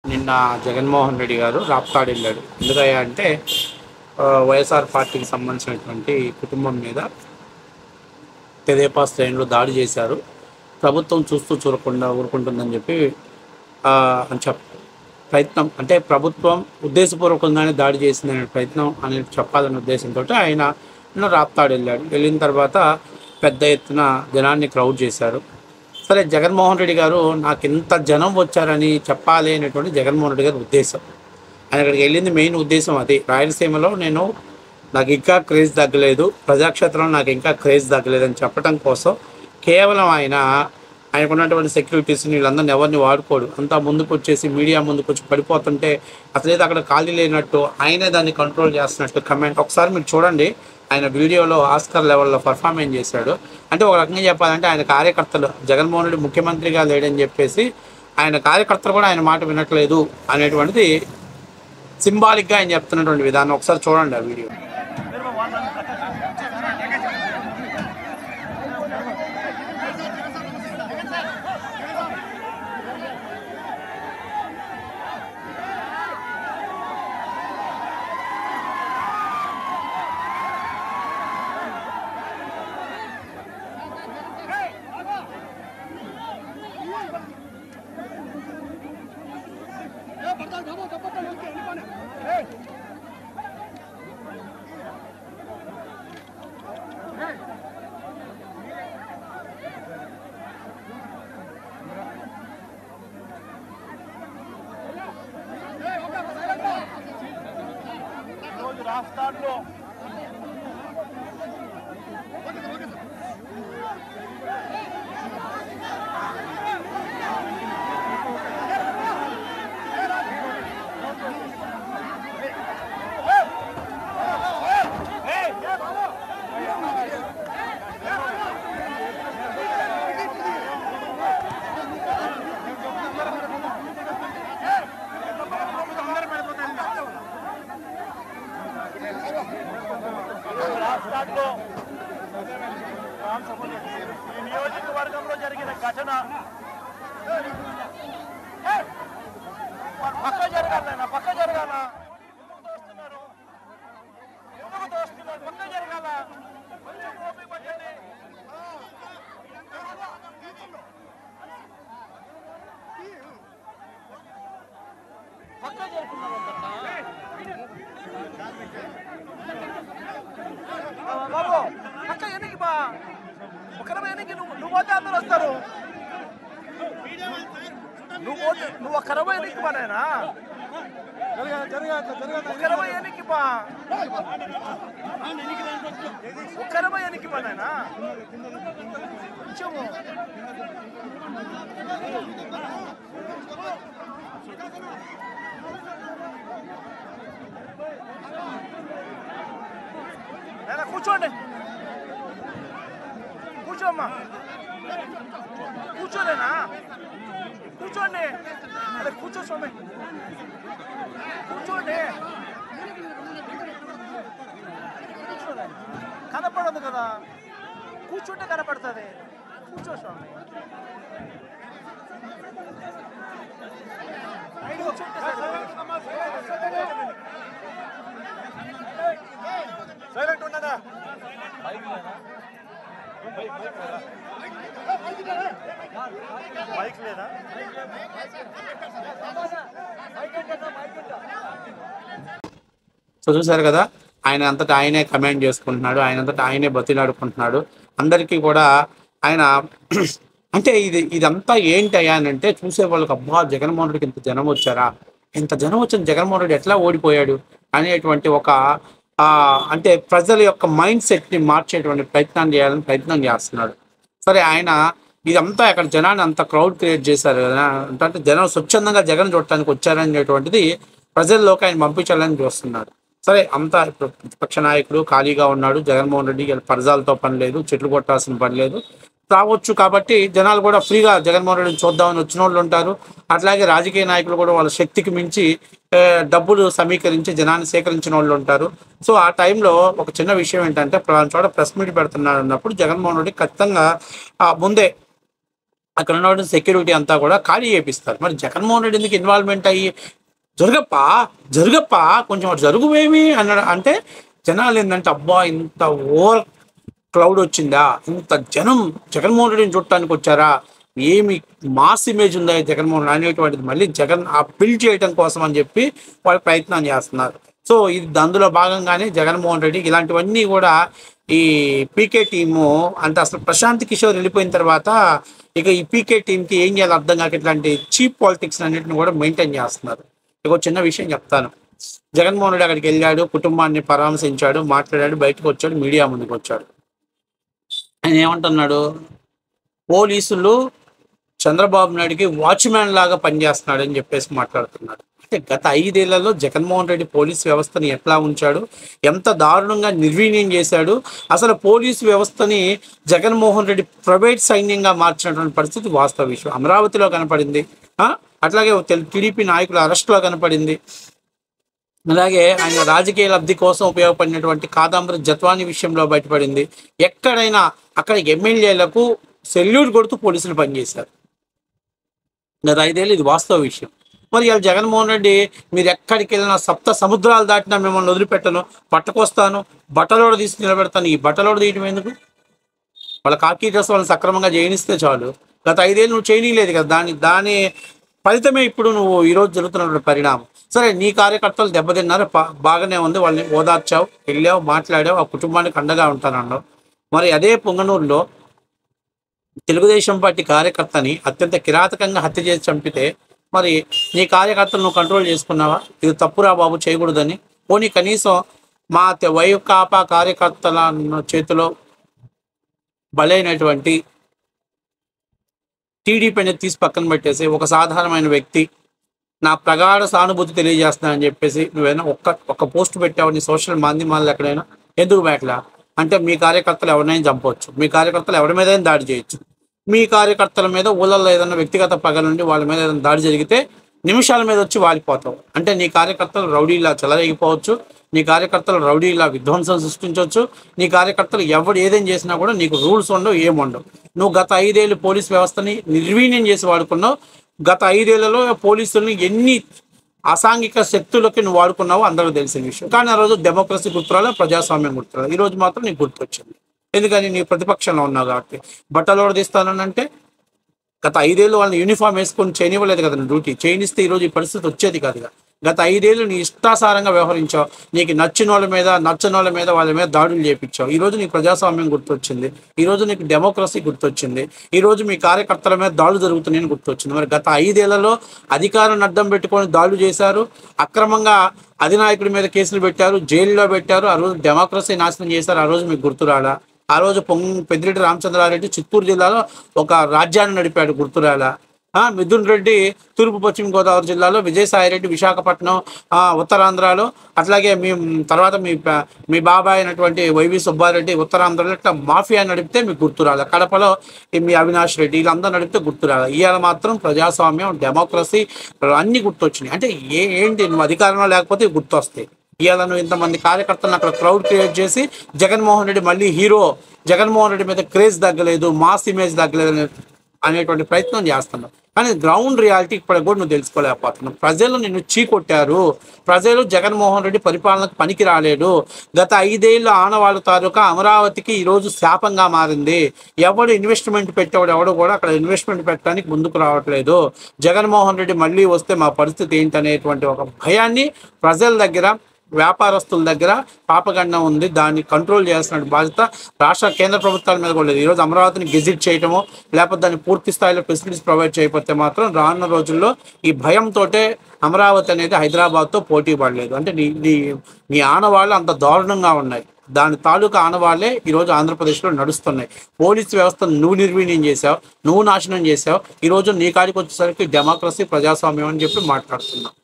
నిన్న జగన్మోహన్ రెడ్డి గారు రాప్తాడు వెళ్ళాడు. ఎందుకయ్యా అంటే వైఎస్ఆర్ పార్టీకి సంబంధించినటువంటి కుటుంబం మీద తెదేపా శ్రేణులు దాడి చేశారు. ప్రభుత్వం చూస్తూ చూడకుండా ఊరుకుంటుందని చెప్పి అని ప్రయత్నం, అంటే ప్రభుత్వం ఉద్దేశపూర్వకంగానే దాడి చేసిందనే ప్రయత్నం అని చెప్పాలనే ఉద్దేశంతో ఆయన నిన్న రాప్తాడు వెళ్ళాడు. వెళ్ళిన తర్వాత పెద్ద ఎత్తున జనాన్ని క్రౌడ్ చేశారు. సరే, జగన్మోహన్ రెడ్డి గారు నాకు ఇంత జనం వచ్చారని చెప్పాలి అనేటువంటి జగన్మోహన్ రెడ్డి గారి ఉద్దేశం. ఆయన అక్కడికి వెళ్ళింది మెయిన్ ఉద్దేశం అది. రాయలసీమలో నాకు ఇంకా క్రేజ్ తగ్గలేదు, ప్రజాక్షేత్రంలో నాకు ఇంకా క్రేజ్ తగ్గలేదు అని చెప్పడం కోసం కేవలం ఆయనకున్నటువంటి సెక్యూరిటీస్ని వీళ్ళందరినీ ఎవరిని వాడుకోడు. అంతా ముందుకు వచ్చేసి మీడియా ముందుకు వచ్చి పడిపోతుంటే అసలేదో అక్కడ ఖాళీ లేనట్టు ఆయనే దాన్ని కంట్రోల్ చేస్తున్నట్టు కమెంట్. ఒకసారి మీరు చూడండి, ఆయన వీడియోలో ఆస్కర్ లెవెల్లో పర్ఫార్మెన్స్ చేశాడు. అంటే ఒక రకంగా చెప్పాలంటే ఆయన కార్యకర్తలు, జగన్మోహన్ రెడ్డి ముఖ్యమంత్రిగా లేడని చెప్పేసి ఆయన కార్యకర్తలు కూడా ఆయన మాట వినట్లేదు అనేటువంటిది సింబాలిక్గా ఆయన చెప్తున్నటువంటి విధానం. ఒకసారి చూడండి ఆ వీడియో. రాష్ట్రాల్లో ఈ నియోజకవర్గంలో జరిగిన ఘటన పక్క జరగాల పక్క జరగాల ఎందుకు దోస్తున్నారు పక్క జరగాల పక్క జరుగుతున్నారు బాబు పక్క ఎన్నికి బా ఒకరమే ఎన్నికి నువ్వు పోతే అందరూ వస్తారు. నువ్వు ఒక్కరమే ఎన్నికి బా నాయనా, ఒక్కరమే ఎన్నికి బా, ఒక్కరమే ఎన్నికి బా నాయనా కొంచెము. కూర్చోండి కూర్చోమ్మా, కూర్చోలేనా కూర్చోండి, అదే కూర్చో స్వామి కూర్చోండి. కనపడదు కదా, కూర్చుంటే కనపడుతుంది. కూర్చో స్వామి, కూర్చుంటే సైలెంట్ ఉన్నదా బైక్ లేదా? సో చూసారు కదా, ఆయన అంతటా ఆయనే కమెంట్ చేసుకుంటున్నాడు, ఆయన అంతటా ఆయనే బతిలాడుకుంటున్నాడు. అందరికీ కూడా ఆయన అంటే ఇదంతా ఏంటి అయ్యా అని అంటే చూసే వాళ్ళకి, అబ్బా జగన్మోహన్ రెడ్డికి ఇంత జనం వచ్చారా, ఇంత జనం వచ్చిన జగన్మోహన్ రెడ్డి ఎట్లా ఓడిపోయాడు అనేటువంటి ఒక అంటే ప్రజల యొక్క మైండ్ సెట్ని మార్చేటువంటి ప్రయత్నం చేస్తున్నాడు. సరే, ఆయన ఇదంతా అక్కడ జనాన్ని అంత క్రౌడ్ క్రియేట్ చేశారు కదా, అంటే జనం స్వచ్ఛందంగా జగన్ చూడటానికి వచ్చారనేటువంటిది ప్రజల్లోకి ఆయన పంపించాలని చూస్తున్నాడు. సరే, అంతా ఇప్పుడు ప్రతిపక్ష నాయకుడు ఖాళీగా ఉన్నాడు, జగన్మోహన్ రెడ్డి పరదాలతో పని లేదు, చెట్లు కొట్టాల్సిన పని లేదు, రావచ్చు. కాబట్టి జనాలు కూడా ఫ్రీగా జగన్మోహన్ రెడ్డిని చూద్దామని వచ్చిన వాళ్ళు ఉంటారు. అట్లాగే రాజకీయ నాయకులు కూడా వాళ్ళ శక్తికి మించి డబ్బులు సమీకరించి జనాన్ని సేకరించిన వాళ్ళు ఉంటారు. సో ఆ టైంలో ఒక చిన్న విషయం ఏంటంటే, చోట ప్రెస్ మీట్ పెడుతున్నారు అన్నప్పుడు జగన్మోహన్ రెడ్డి ఖచ్చితంగా ముందే అక్కడ ఉన్న సెక్యూరిటీ అంతా కూడా ఖాళీ చేపిస్తారు. మరి జగన్మోహన్ రెడ్డి ఎందుకు ఇన్వాల్వ్మెంట్ అయ్యి జరుగప్పా జరుగప్పా కొంచెం అటు జరుగువేమి అన్నాడు అంటే జనాలు ఏంటంటే అబ్బా ఇంత ఓవర్ క్రౌడ్ వచ్చిందా, ఇంత జనం జగన్మోహన్ రెడ్డిని చూడటానికి వచ్చారా, ఏమి మాస్ ఇమేజ్ ఉందా జగన్మోహన్ అనేటువంటిది మళ్ళీ జగన్ ఆ బిల్డ్ చేయడం కోసం అని చెప్పి వాళ్ళు ప్రయత్నం చేస్తున్నారు. సో ఇది అందులో భాగంగానే జగన్మోహన్ రెడ్డి ఇలాంటివన్నీ కూడా ఈ పీకే టీము అంటే అసలు ప్రశాంత్ కిషోర్ వెళ్ళిపోయిన తర్వాత ఇక ఈ పీకే టీంకి ఏం చేయాలి అర్థం కాక ఇట్లాంటి చీప్ పాలిటిక్స్ అన్నింటిని కూడా మెయింటైన్ చేస్తున్నారు. ఇక చిన్న విషయం చెప్తాను. జగన్మోహన్ రెడ్డి అక్కడికి వెళ్ళాడు, కుటుంబాన్ని పరామర్శించాడు, మాట్లాడాడు, బయటకు వచ్చాడు, మీడియా ముందుకు వచ్చాడు. ఆయన ఏమంటున్నాడు, పోలీసులు చంద్రబాబు నాయుడికి వాచ్మ్యాన్ లాగా పనిచేస్తున్నాడు అని చెప్పేసి మాట్లాడుతున్నాడు. అంటే గత 5 ఏళ్లలో జగన్మోహన్ రెడ్డి పోలీస్ వ్యవస్థని ఎట్లా ఉంచాడు, ఎంత దారుణంగా నిర్వీర్యం చేశాడు, అసలు పోలీసు వ్యవస్థని జగన్మోహన్ రెడ్డి ప్రైవేట్ సైన్యంగా మార్చినటువంటి పరిస్థితి వాస్తవ విషయం. అమరావతిలో కనపడింది, అట్లాగే టీడీపీ నాయకుల అరెస్టులో కనపడింది, అలాగే ఆయన రాజకీయ లబ్ధి కోసం ఉపయోగపడినటువంటి కాదంబరి జత్వాని విషయంలో బయటపడింది. ఎక్కడైనా అక్కడ ఎమ్మెల్యేలకు సెల్యూట్ కొడుతూ పోలీసులు పనిచేశారు గత 5 ఏళ్ళు. ఇది వాస్తవ విషయం. మరి ఇవాళ జగన్మోహన్ రెడ్డి మీరు ఎక్కడికి వెళ్ళినా 7 సముద్రాలు దాటినా మిమ్మల్ని వదిలిపెట్టను, పట్టుకొస్తాను, బట్టలోడ తీసి నిలబెడతాను. ఈ బట్టలోడ తీయటం ఎందుకు? వాళ్ళ కాకి డ్రెస్ వాళ్ళని సక్రమంగా చేయనిస్తే చాలు. గత 5 ఏళ్ళు నువ్వు చేయనీయలేదు కదా, దాని ఫలితమే ఇప్పుడు నువ్వు ఈరోజు జరుగుతున్నటువంటి పరిణామం. సరే నీ కార్యకర్తలు దెబ్బతిన్నారు, బాగానే ఉంది, వాళ్ళని ఓదార్చావు, వెళ్ళావు, మాట్లాడావు, ఆ కుటుంబానికి అండగా ఉంటానన్నావు. మరి అదే పొంగనూరులో తెలుగుదేశం పార్టీ కార్యకర్తని అత్యంత కిరాతకంగా హత్య చేసి చంపితే మరి నీ కార్యకర్తలు నువ్వు కంట్రోల్ చేసుకున్నావా? ఇది తప్పురా బాబు, చేయకూడదని. పోనీ కనీసం మా వైకాపా కార్యకర్తల చేతిలో బలైనటువంటి టీడీపీ అనేది తీసి పక్కన పెట్టేసి ఒక సాధారణమైన వ్యక్తి నా ప్రగాఢ సానుభూతి తెలియజేస్తున్నానని చెప్పేసి నువ్వేనా ఒక్క పోస్ట్ పెట్టావు నీ సోషల్ మాధ్యమాల్లో ఎక్కడైనా? ఎందుకు పెట్టలా? అంటే మీ కార్యకర్తలు ఎవరినైనా చంపవచ్చు, మీ కార్యకర్తలు ఎవరి మీదైనా దాడి చేయొచ్చు, మీ కార్యకర్తల మీద ఊళ్ళల్లో ఏదైనా వ్యక్తిగత పగ నుండి వాళ్ళ మీద ఏదైనా దాడి జరిగితే నిమిషాల మీద వచ్చి వాలిపోతావు. అంటే నీ కార్యకర్తలు రౌడీలా చెలరేగిపోవచ్చు, నీ కార్యకర్తలు రౌడీలా విధ్వంసం సృష్టించవచ్చు, నీ కార్యకర్తలు ఎవరు ఏదేం చేసినా కూడా నీకు రూల్స్ ఉండవు, ఏముండవు. నువ్వు గత 5 ఏళ్ళు పోలీస్ వ్యవస్థని నిర్వీర్యం చేసి వాడుకున్నావు. గత 5 ఏళ్లలో పోలీసుల్ని ఎన్ని అసాంఘిక శక్తులకి నువ్వు వాడుకున్నావో అందరూ తెలిసిన విషయం. కానీ ఆ రోజు డెమోక్రసీ గుర్తురాలో, ప్రజాస్వామ్యం గుర్తురాలో. ఈరోజు మాత్రం నీకు గుర్తొచ్చింది. ఎందుకని? నీ ప్రతిపక్షంలో ఉన్నావు కాబట్టి. బట్టలు తీస్తానంటే గత 5 ఏళ్ళు వాళ్ళని యూనిఫామ్ వేసుకొని చేయనివ్వలేదు కదా డ్యూటీ. చేయనిస్తే ఈరోజు ఈ పరిస్థితి వచ్చేది కాదు. గత 5 ఏళ్ళు నీ ఇష్టాసారంగా వ్యవహరించావు. నీకు నచ్చిన వాళ్ళ మీద నచ్చని వాళ్ళ మీద వాళ్ళ మీద దాడులు చేయించావు. ఈరోజు నీకు ప్రజాస్వామ్యం గుర్తొచ్చింది, ఈరోజు నీకు డెమోక్రసీ గుర్తొచ్చింది, ఈరోజు మీ కార్యకర్తల మీద దాడులు జరుగుతున్నాయని గుర్తొచ్చింది. మరి గత 5 ఏళ్లలో అధికారాన్ని అడ్డం పెట్టుకొని దాడులు చేశారు, అక్రమంగా అధినాయకుడి మీద కేసులు పెట్టారు, జైల్లో పెట్టారు. ఆ రోజు డెమోక్రసీ నాశనం చేశారు. ఆ రోజు మీకు గుర్తురాలా? ఆ రోజు పెద్దిరెడ్డి రామచంద్రారెడ్డి చిత్తూరు జిల్లాలో ఒక రాజ్యాన్ని నడిపాడు, గుర్తురాలా? మిథున్ రెడ్డి తూర్పు పశ్చిమ గోదావరి జిల్లాలో, విజయసాయిరెడ్డి విశాఖపట్నం ఉత్తరాంధ్రలో, అట్లాగే తర్వాత మీ బాబాయ్ అయినటువంటి వైవి సుబ్బారెడ్డి ఉత్తరాంధ్రలో ఇట్లా మాఫియా నడిపితే మీకు గుర్తురాలి. కడపలో మీ అవినాష్ రెడ్డి వీళ్ళందరూ నడిపితే గుర్తురాలి. ఇవాళ మాత్రం ప్రజాస్వామ్యం, డెమోక్రసీ అన్నీ గుర్తొచ్చినాయి. అంటే ఏంటి నువ్వు అధికారంలో లేకపోతే గుర్తొస్తాయి. ఇవాళ నువ్వు ఇంతమంది కార్యకర్తలను అక్కడ క్రౌడ్ క్రియేట్ చేసి జగన్మోహన్ రెడ్డి మళ్ళీ హీరో, జగన్మోహన్ రెడ్డి మీద క్రేజ్ తగ్గలేదు, మాస్ ఇమేజ్ తగ్గలేదు అనేటువంటి ప్రయత్నం చేస్తున్నావు. కానీ గ్రౌండ్ రియాలిటీ ఇప్పటికి కూడా నువ్వు తెలుసుకోలేకపోతున్నావు. ప్రజలు నిన్ను చీకొట్టారు, ప్రజలు జగన్మోహన్ రెడ్డి పరిపాలనకు పనికి రాలేడు. గత 5 ఏళ్ళ ఆనవాళ్ళ తాలూకా అమరావతికి ఈరోజు శాపంగా మారింది. ఎవడు ఇన్వెస్ట్మెంట్ పెట్టేవాడు ఎవడు కూడా అక్కడ ఇన్వెస్ట్మెంట్ పెట్టడానికి ముందుకు రావట్లేదు. జగన్మోహన్ రెడ్డి మళ్ళీ వస్తే మా పరిస్థితి ఏంటనేటువంటి ఒక భయాన్ని ప్రజల దగ్గర, వ్యాపారస్తుల దగ్గర పాపగండం ఉంది. దాన్ని కంట్రోల్ చేయాల్సిన బాధ్యత కేంద్ర ప్రభుత్వాల మీద కూడా లేదు. ఈరోజు అమరావతిని గెజిట్ చేయటమో లేకపోతే దాన్ని పూర్తి స్థాయిలో ఫెసిలిటీస్ ప్రొవైడ్ చేయకపోతే మాత్రం రానున్న రోజుల్లో ఈ భయంతో అమరావతి అనేది హైదరాబాద్తో పోటీ పడలేదు. అంటే నీ ఆనవాళ్ళు అంత దారుణంగా ఉన్నాయి. దాని తాలూకా ఆనవాళ్లే ఈరోజు ఆంధ్రప్రదేశ్లో నడుస్తున్నాయి. పోలీసు వ్యవస్థను నువ్వు నిర్వీర్యం చేసావు, నువ్వు నాశనం చేసావు. ఈరోజు నీ కాడికి వచ్చేసరికి డెమోక్రసీ, ప్రజాస్వామ్యం అని చెప్పి మాట్లాడుతున్నావు.